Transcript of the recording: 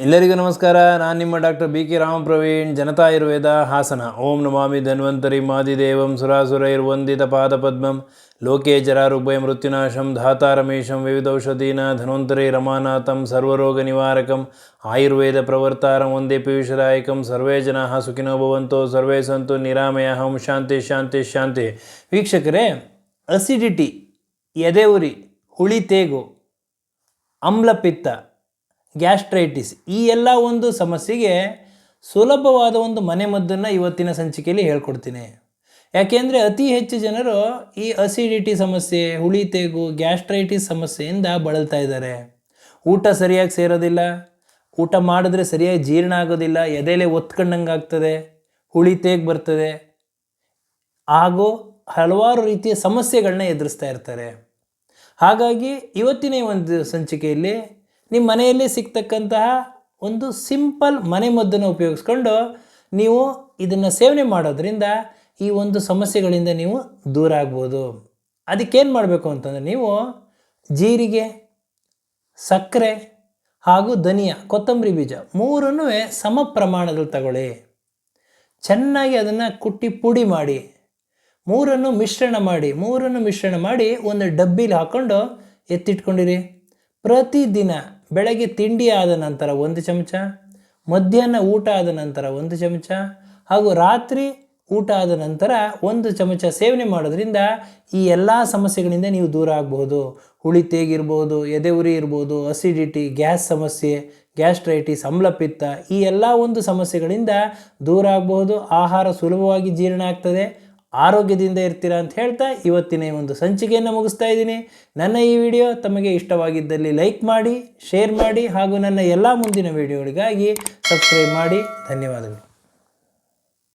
ಎಲ್ಲರಿಗೂ ನಮಸ್ಕಾರ. ನಾನು ನಿಮ್ಮ doctor B K Ramapraveen, Janata Ayurveda, Hassan. ಓಂ ನಮಾಮಿ ಧನ್ವಂತರಿ ಮಾದಿದೇವಂ ಸುರಾಸುರೈರ್ವಂದಿತ ಪಾದಪದ್ಮಂ ಲೋಕೆ ಜರಾರುಭಯ ಮೃತ್ಯುನಾಶಂ ಧಾತಾರಮೇಶಂ ವಿವಿಧೌಷಧೀನ ಧನ್ವಂತರಿ ರಮಾನಾಥಂ ಸರ್ವರೋಗ ನಿವಾರಕಂ ಆಯುರ್ವೇದ ಪ್ರವರ್ತಾರಂ ಒಂದೇ ಪೀಯೂಷದಾಯಕಂ. ಸರ್ವೇ ಜನಾಃ ಸುಖಿನೋ ಭವಂತೋ ಸರ್ವೇ ಸಂತು ನಿರಾಮಯಃ. ಓಂ ಶಾಂತಿ ಶಾಂತಿ ಶಾಂತಿ. ವೀಕ್ಷಕರೇ, ಅಸಿಡಿಟಿ, ಎದೆ ಉರಿ, ಹುಳಿ ತೇಗು, ಆಮ್ಲಪಿತ್ತ, ಗ್ಯಾಸ್ಟ್ರೈಟಿಸ್, ಈ ಎಲ್ಲ ಒಂದು ಸಮಸ್ಯೆಗೆ ಸುಲಭವಾದ ಒಂದು ಮನೆಮದ್ದನ್ನು ಇವತ್ತಿನ ಸಂಚಿಕೆಯಲ್ಲಿ ಹೇಳ್ಕೊಡ್ತೀನಿ. ಯಾಕೆಂದರೆ ಅತಿ ಹೆಚ್ಚು ಜನರು ಈ ಅಸಿಡಿಟಿ ಸಮಸ್ಯೆ, ಹುಳಿ ತೇಗು, ಗ್ಯಾಸ್ಟ್ರೈಟಿಸ್ ಸಮಸ್ಯೆಯಿಂದ ಬಳಲ್ತಾ ಇದ್ದಾರೆ. ಊಟ ಸರಿಯಾಗಿ ಸೇರೋದಿಲ್ಲ, ಊಟ ಮಾಡಿದ್ರೆ ಸರಿಯಾಗಿ ಜೀರ್ಣ ಆಗೋದಿಲ್ಲ, ಎದೆಲೆ ಒತ್ಕೊಂಡಂಗೆ ಆಗ್ತದೆ, ಹುಳಿ ತೇಗು ಬರ್ತದೆ, ಹಾಗೂ ಹಲವಾರು ರೀತಿಯ ಸಮಸ್ಯೆಗಳನ್ನ ಎದುರಿಸ್ತಾ ಇರ್ತಾರೆ. ಹಾಗಾಗಿ ಇವತ್ತಿನ ಒಂದು ಸಂಚಿಕೆಯಲ್ಲಿ ನಿಮ್ಮ ಮನೆಯಲ್ಲಿ ಸಿಗ್ತಕ್ಕಂತಹ ಒಂದು ಸಿಂಪಲ್ ಮನೆಮದ್ದನ್ನು ಉಪಯೋಗಿಸ್ಕೊಂಡು ನೀವು ಇದನ್ನು ಸೇವನೆ ಮಾಡೋದ್ರಿಂದ ಈ ಒಂದು ಸಮಸ್ಯೆಗಳಿಂದ ನೀವು ದೂರ ಆಗ್ಬೋದು. ಅದಕ್ಕೇನು ಮಾಡಬೇಕು ಅಂತಂದರೆ, ನೀವು ಜೀರಿಗೆ, ಸಕ್ಕರೆ ಹಾಗೂ ಧನಿಯಾ, ಕೊತ್ತಂಬರಿ ಬೀಜ ಮೂರನ್ನೂ ಸಮ ಪ್ರಮಾಣದಲ್ಲಿ ತಗೊಳ್ಳಿ. ಚೆನ್ನಾಗಿ ಅದನ್ನು ಕುಟ್ಟಿ ಪುಡಿ ಮಾಡಿ ಮೂರನ್ನು ಮಿಶ್ರಣ ಮಾಡಿ ಒಂದು ಡಬ್ಬಿಲಿ ಹಾಕ್ಕೊಂಡು ಎತ್ತಿಟ್ಕೊಂಡಿರಿ. ಪ್ರತಿದಿನ ಬೆಳಗ್ಗೆ ತಿಂಡಿ ಆದ ನಂತರ 1 ಚಮಚ, ಮಧ್ಯಾಹ್ನ ಊಟ ಆದ ನಂತರ 1 ಚಮಚ, ಹಾಗೂ ರಾತ್ರಿ ಊಟ ಆದ ನಂತರ 1 ಚಮಚ ಸೇವನೆ ಮಾಡೋದ್ರಿಂದ ಈ ಎಲ್ಲ ಸಮಸ್ಯೆಗಳಿಂದ ನೀವು ದೂರ ಆಗಬಹುದು. ಹುಳಿ ತೇಗಿರ್ಬೋದು, ಎದೆ ಉರಿ ಇರ್ಬೋದು, ಅಸಿಡಿಟಿ, ಗ್ಯಾಸ್ ಸಮಸ್ಯೆ, ಗ್ಯಾಸ್ಟ್ರೈಟಿಸ್, ಆಮ್ಲಪಿತ್ತ, ಈ ಎಲ್ಲ ಒಂದು ಸಮಸ್ಯೆಗಳಿಂದ ದೂರ ಆಗಬಹುದು. ಆಹಾರ ಸುಲಭವಾಗಿ ಜೀರ್ಣ ಆಗ್ತದೆ, ಆರೋಗ್ಯದಿಂದ ಇರ್ತೀರಾ ಅಂತ ಹೇಳ್ತಾ ಇವತ್ತಿನ ಒಂದು ಸಂಚಿಕೆಯನ್ನು ಮುಗಿಸ್ತಾ ಇದ್ದೀನಿ. ನನ್ನ ಈ ವಿಡಿಯೋ ತಮಗೆ ಇಷ್ಟವಾಗಿದ್ದಲ್ಲಿ ಲೈಕ್ ಮಾಡಿ, ಶೇರ್ ಮಾಡಿ, ಹಾಗೂ ನನ್ನ ಎಲ್ಲ ಮುಂದಿನ ವಿಡಿಯೋಗಳಿಗಾಗಿ ಸಬ್ಸ್ಕ್ರೈಬ್ ಮಾಡಿ. ಧನ್ಯವಾದಗಳು.